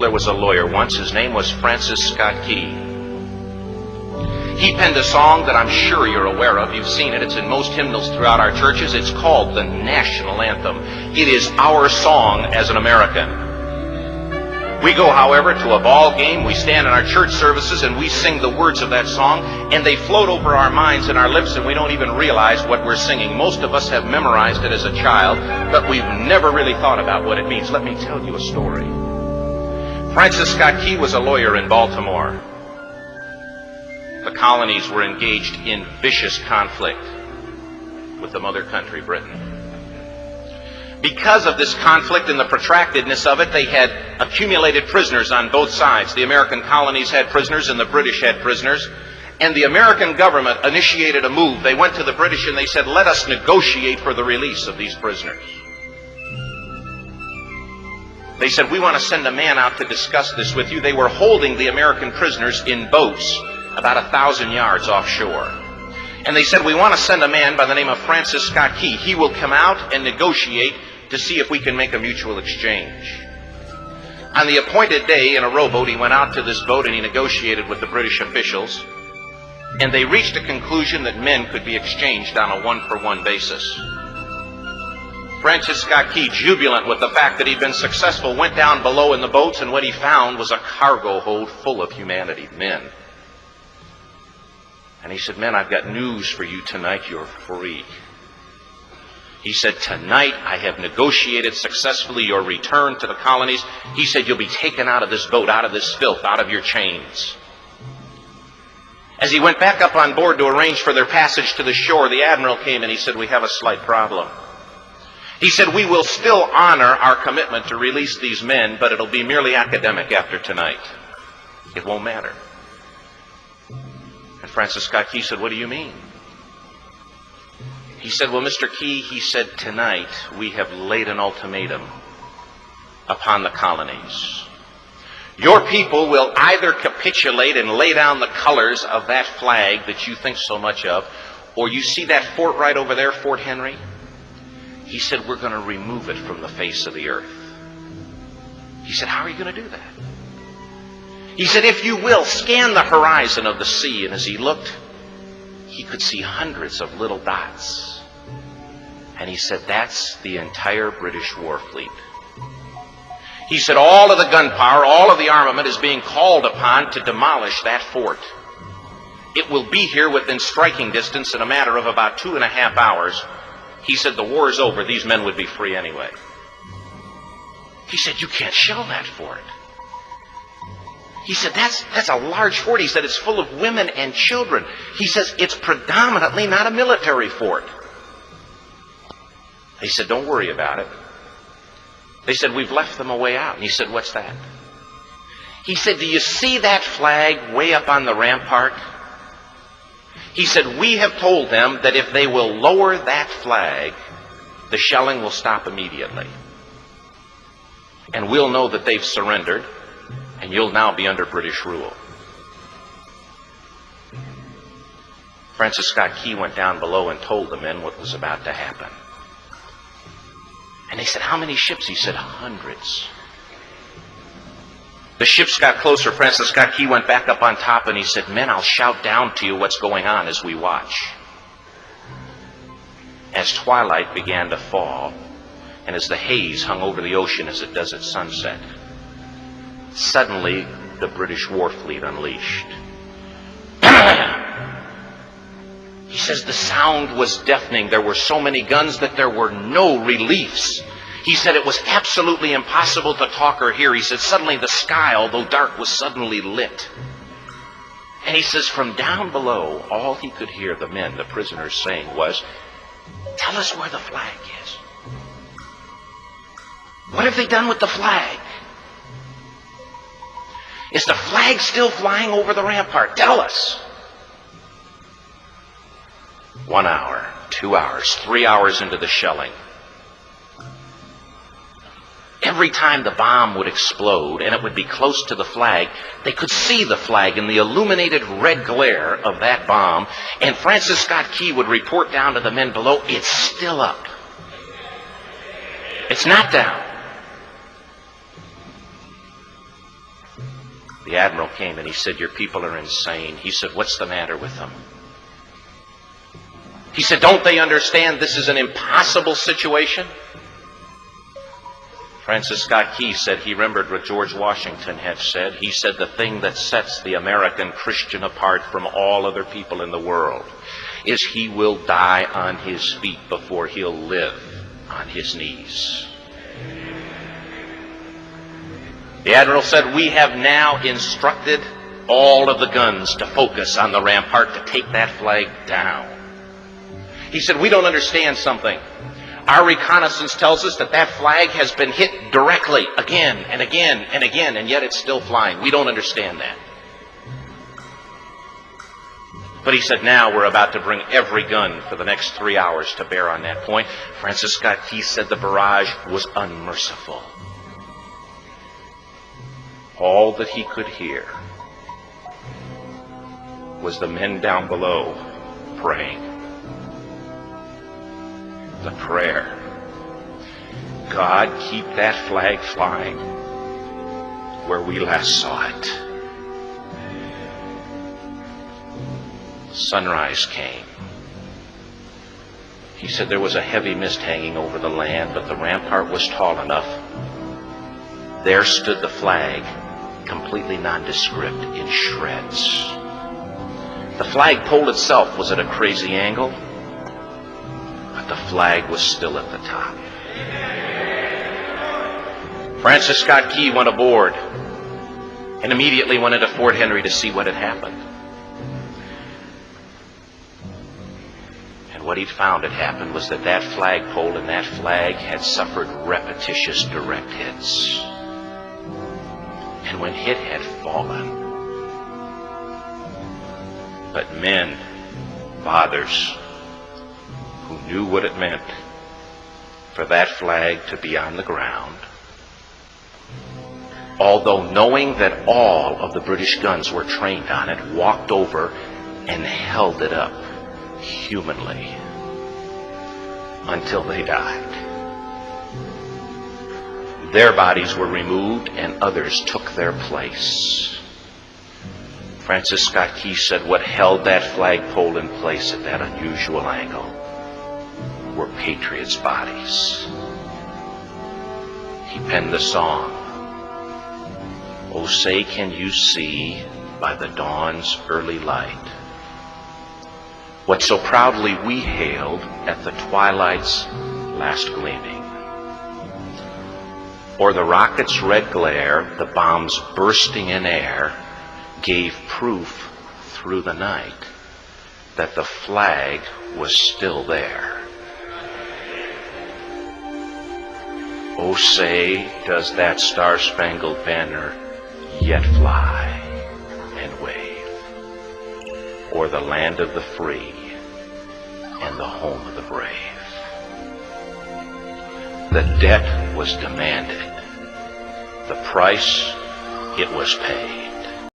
There was a lawyer once. His name was Francis Scott Key. He penned a song that I'm sure you're aware of. You've seen it. It's in most hymnals throughout our churches. It's called the national anthem. It is our song as an American. We go, however, to a ball game. We stand in our church services and we sing the words of that song, and they float over our minds and our lips, and we don't even realize what we're singing. Most of us have memorized it as a child, but we've never really thought about what it means. Let me tell you a story. Francis Scott Key was a lawyer in Baltimore. The colonies were engaged in vicious conflict with the mother country, Britain. Because of this conflict and the protractedness of it, they had accumulated prisoners on both sides. The American colonies had prisoners and the British had prisoners. And the American government initiated a move. They went to the British and they said, let us negotiate for the release of these prisoners. They said, we want to send a man out to discuss this with you. They were holding the American prisoners in boats about 1,000 yards offshore. And they said, we want to send a man by the name of Francis Scott Key. He will come out and negotiate to see if we can make a mutual exchange. On the appointed day, in a rowboat, he went out to this boat and he negotiated with the British officials. And they reached a conclusion that men could be exchanged on a one-for-one basis. Francis Scott Key, jubilant with the fact that he'd been successful, went down below in the boats, and what he found was a cargo hold full of humanity, men. And he said, men, I've got news for you tonight. You're free. He said, tonight I have negotiated successfully your return to the colonies. He said, you'll be taken out of this boat, out of this filth, out of your chains. As he went back up on board to arrange for their passage to the shore, the admiral came and he said, we have a slight problem. He said, we will still honor our commitment to release these men, but it'll be merely academic after tonight. It won't matter. And Francis Scott Key said, what do you mean? He said, well, Mr. Key, he said, tonight we have laid an ultimatum upon the colonies. Your people will either capitulate and lay down the colors of that flag that you think so much of, or you see that fort right over there, Fort Henry? He said, we're going to remove it from the face of the earth. He said, how are you going to do that? He said, if you will, scan the horizon of the sea. And as he looked, he could see hundreds of little dots. And he said, that's the entire British war fleet. He said, all of the gunpowder, all of the armament is being called upon to demolish that fort. It will be here within striking distance in a matter of about 2.5 hours. He said, the war is over. These men would be free anyway. He said, you can't shell that fort. He said, that's a large fort. He said, it's full of women and children. He says, it's predominantly not a military fort. He said, don't worry about it. They said, we've left them a way out. And he said, what's that? He said, do you see that flag way up on the rampart? He said, we have told them that if they will lower that flag, the shelling will stop immediately. And we'll know that they've surrendered, and you'll now be under British rule. Francis Scott Key went down below and told the men what was about to happen. And they said, how many ships? He said, hundreds. The ships got closer. Francis Scott Key went back up on top and he said, men, I'll shout down to you what's going on as we watch. As twilight began to fall, and as the haze hung over the ocean as it does at sunset, suddenly the British war fleet unleashed. He says the sound was deafening. There were so many guns that there were no reliefs. He said it was absolutely impossible to talk or hear. He said suddenly the sky, although dark, was suddenly lit. And he says from down below, all he could hear the men, the prisoners, saying was, tell us where the flag is. What have they done with the flag? Is the flag still flying over the rampart? Tell us. 1 hour, 2 hours, 3 hours into the shelling. Every time the bomb would explode and it would be close to the flag, they could see the flag in the illuminated red glare of that bomb. And Francis Scott Key would report down to the men below, it's still up. It's not down. The admiral came and he said, "Your people are insane." He said, "What's the matter with them?" He said, "Don't they understand this is an impossible situation?" Francis Scott Key said he remembered what George Washington had said. He said, "The thing that sets the American Christian apart from all other people in the world is he will die on his feet before he'll live on his knees." The admiral said, "We have now instructed all of the guns to focus on the rampart to take that flag down." He said, "We don't understand something. Our reconnaissance tells us that that flag has been hit directly again and again and again, and yet it's still flying. We don't understand that." But he said, "Now we're about to bring every gun for the next 3 hours to bear on that point." Francis Scott Key said the barrage was unmerciful. All that he could hear was the men down below praying. The prayer, "God, keep that flag flying where we last saw it." Sunrise came. He said there was a heavy mist hanging over the land, but the rampart was tall enough. There stood the flag, completely nondescript, in shreds. The flagpole itself was at a crazy angle, but the flag was still at the top. Francis Scott Key went aboard and immediately went into Fort Henry to see what had happened. And what he'd found had happened was that that flagpole and that flag had suffered repetitious direct hits. And when it had fallen, but men, fathers, who knew what it meant for that flag to be on the ground, although knowing that all of the British guns were trained on it, walked over and held it up humanly until they died. Their bodies were removed and others took their place. Francis Scott Key said what held that flagpole in place at that unusual angle were patriots' bodies. He penned the song, "Oh, say can you see by the dawn's early light what so proudly we hailed at the twilight's last gleaming? Or the rocket's red glare, the bombs bursting in air, gave proof through the night that the flag was still there. Oh, say, does that star-spangled banner yet fly and wave o'er the land of the free and the home of the brave?" The debt was demanded. The price, it was paid.